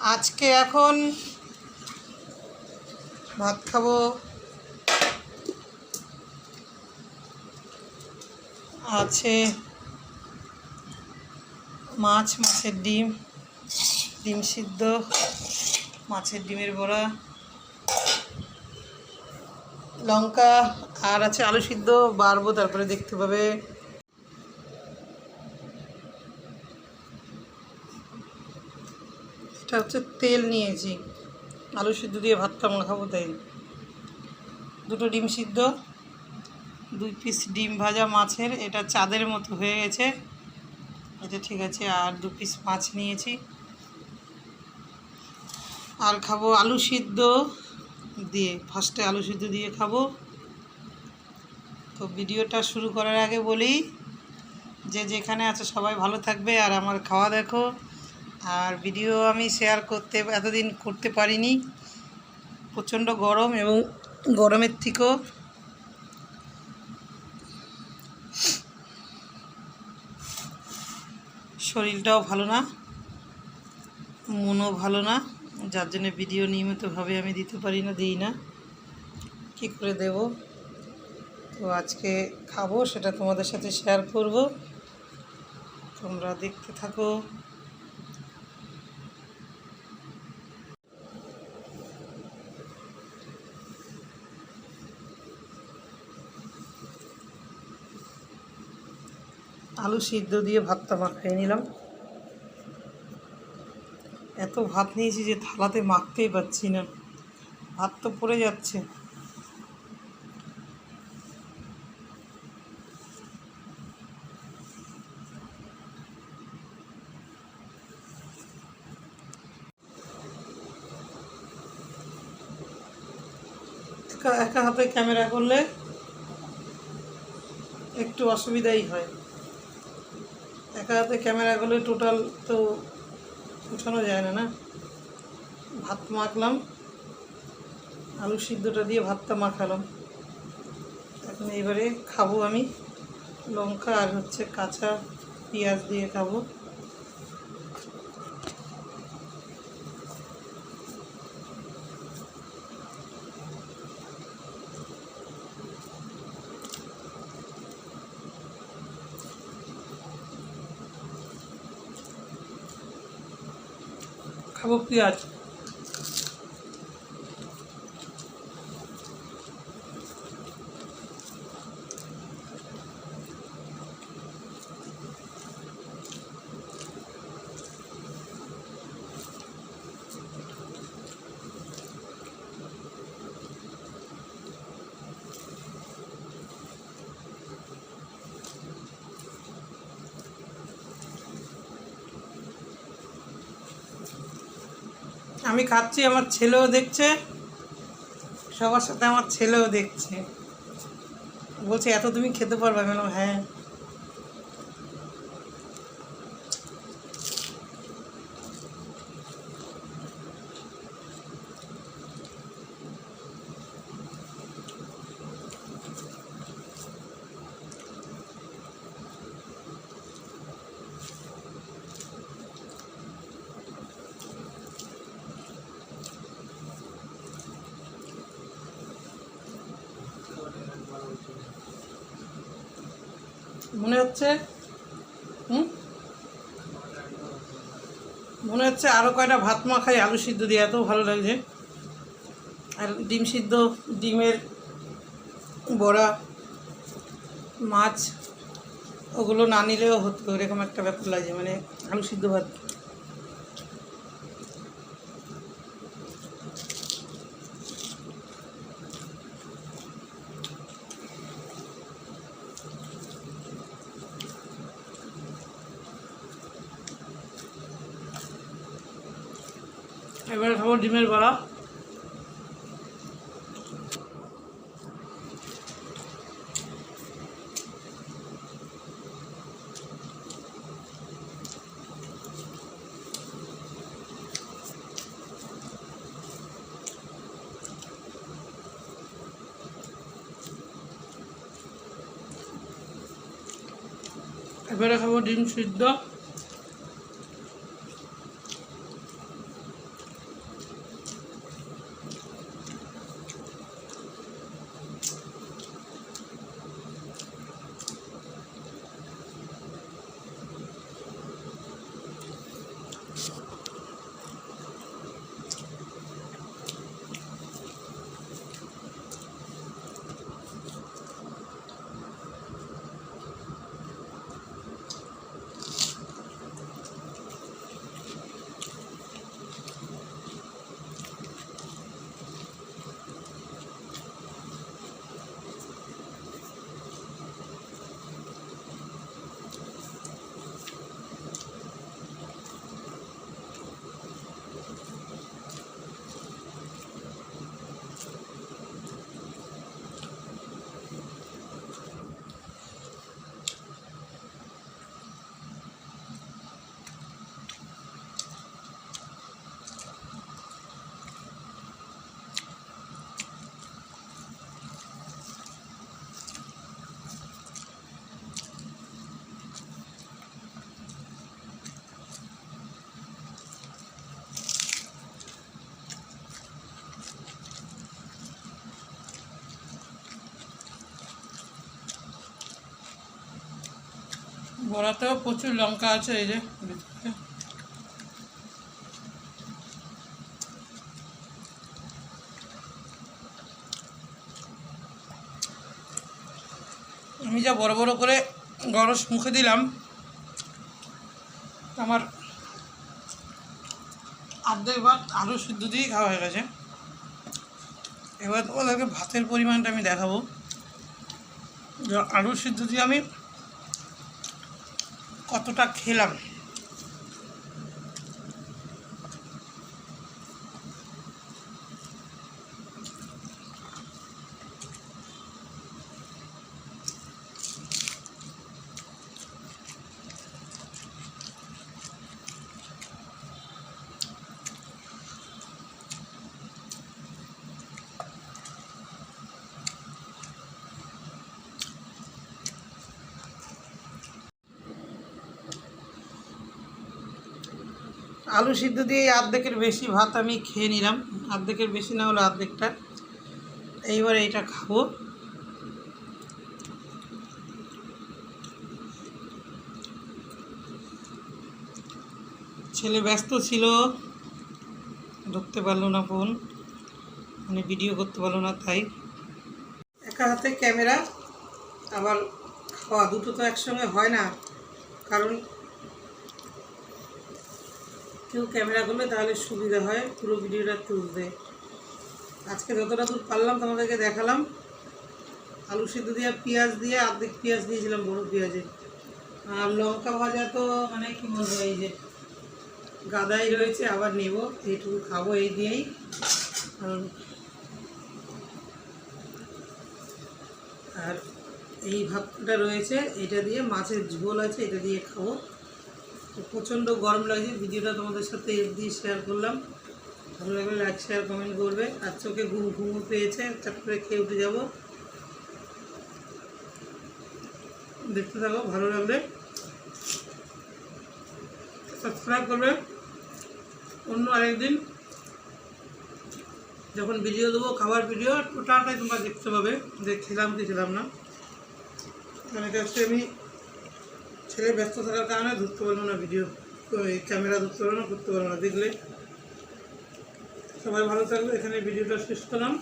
আজকে এখন ভাত খাবো। আছে মাছের ডিম, ডিম সিদ্ধ, মাছের ডিমের বড়া, লঙ্কা, আর আছে আলু সিদ্ধ। বাড়বো, তারপরে দেখতে পাবে। এটা হচ্ছে তেল নিয়েছি, আলু সিদ্ধ দিয়ে ভাতটা মাখাবো, তাই। দুটো ডিম সিদ্ধ, 2 পিস ডিম ভাজা মাছের, এটা চাঁদের মতো হয়ে গেছে, এটা ঠিক আছে। আর 2 পিস মাছ নিয়েছি। আর খাবো আলু সিদ্ধ দিয়ে, ফার্স্টে আলু সিদ্ধ দিয়ে খাবো। তো ভিডিওটা শুরু করার আগে বলি, যে যেখানে আছে সবাই ভালো থাকবে আর আমার খাওয়া দেখো। আর ভিডিও আমি শেয়ার এতদিন করতে পারিনি, প্রচণ্ড গরম, এবং গরমের থেকেও শরীরটাও ভালো না, মনও ভালো না, যার জন্য ভিডিও নিয়মিতভাবে আমি দিতে পারি না, দিই না, কী করে দেব। তো আজকে খাবো, সেটা তোমাদের সাথে শেয়ার করব, তোমরা দেখতে থাকো। আলু সিদ্ধ দিয়ে ভাতটা মাখিয়ে নিলাম। এত ভাত নিয়েছি যে থালাতে মাখতেই পারছি না, ভাত তো পড়ে যাচ্ছে। একা হাতে ক্যামেরা করলে একটু অসুবিধাই হয়। একা হাতে ক্যামেরা করলে টোটাল তো উঠানো যায় না। ভাত মাখলাম, আলু সিদ্ধটা দিয়ে ভাতটা মাখালাম। এখন এবারে খাবো আমি, লঙ্কা আর হচ্ছে কাঁচা পেঁয়াজ দিয়ে খাবো। খাবো পেঁয়াজ। আমি খাচ্ছি, আমার ছেলেও দেখছে, সবার সাথে আমার ছেলেও দেখছে, বলছে এত তুমি খেতে পারবে? আমি বললাম হ্যাঁ। মনে হচ্ছে মনে হচ্ছে আরও কয়টা ভাত মাখাই আলু সিদ্ধ দিয়ে, এত ভালো লাগছে। আর ডিম সিদ্ধ, ডিমের বড়া, মাছ, ওগুলো না নিলেও হতো, এরকম একটা ব্যাপার লাগে, মানে আলু সিদ্ধ ভাত। এবারে খাবো ডিমের বড়া। এবারে খাবো ডিম সিদ্ধ। বড়াতেও প্রচুর লঙ্কা আছে, এই যে আমি যা বড় বড় করে গরস মুখে দিলাম, আমার অর্ধেক ভাত আলু সিদ্ধ দিয়েই খাওয়া হয়ে গেছে। এবার তোমাদেরকে ভাতের পরিমাণটা আমি দেখাবো। আলু সিদ্ধ দিয়ে আমি কতটা খেলাম। আলু সিদ্ধ দিয়ে অর্ধেকের বেশি ভাত আমি খেয়ে নিলাম, অর্ধেকের বেশি না হলো অর্ধেকটা। এইবারে এটা খাবো। ছেলে ব্যস্ত ছিল, ধরতে পারলো না ফোন, মানে ভিডিও করতে পারলো না, তাই একা হাতে ক্যামেরা আবার খাওয়া দুটো তো একসঙ্গে হয় না। কারণ কেউ ক্যামেরা করলে তাহলে সুবিধা হয় পুরো ভিডিওটা তুলতে। আজকে যতটা দূর পারলাম তোমাদেরকে দেখালাম। আলু সিদ্ধ দিয়ে পেঁয়াজ দিয়ে অর্ধেক পেঁয়াজ দিয়েছিলাম, বড় পেঁয়াজে। আর লঙ্কা ভাজা তো মানে কি বলবো, এই যে গাদাই রয়েছে, আবার নেব, এইটুকু খাবো এই দিয়েই। আর এই ভাতটা রয়েছে, এটা দিয়ে মাছের ঝোল আছে, এটা দিয়ে খাবো। তো প্রচণ্ড গরম লাগছে, ভিডিওটা তোমাদের সাথে এর দিয়ে শেয়ার করলাম। ভালো লাগলে লাইক শেয়ার কমেন্ট করবে। আর চোখে ঘুম পেয়েছে, চট করে খেয়ে উঠে যাবো। দেখতে থাকো, ভালো লাগলে সাবস্ক্রাইব করবে। অন্য আরেকদিন যখন ভিডিও দেবো, খাবার ভিডিও, টোটালটাই তোমরা দেখতে পাবে যে খেলাম কি খেলাম না। মানে হচ্ছে আমি ছেলে ব্যস্ত থাকার কারণে ধরতে পারবো না ভিডিও, ক্যামেরা ধরতে পারবো না, করতে পারবো না। দেখলে সবাই ভালো থাকবে। এখানে ভিডিওটা শেষ করলাম।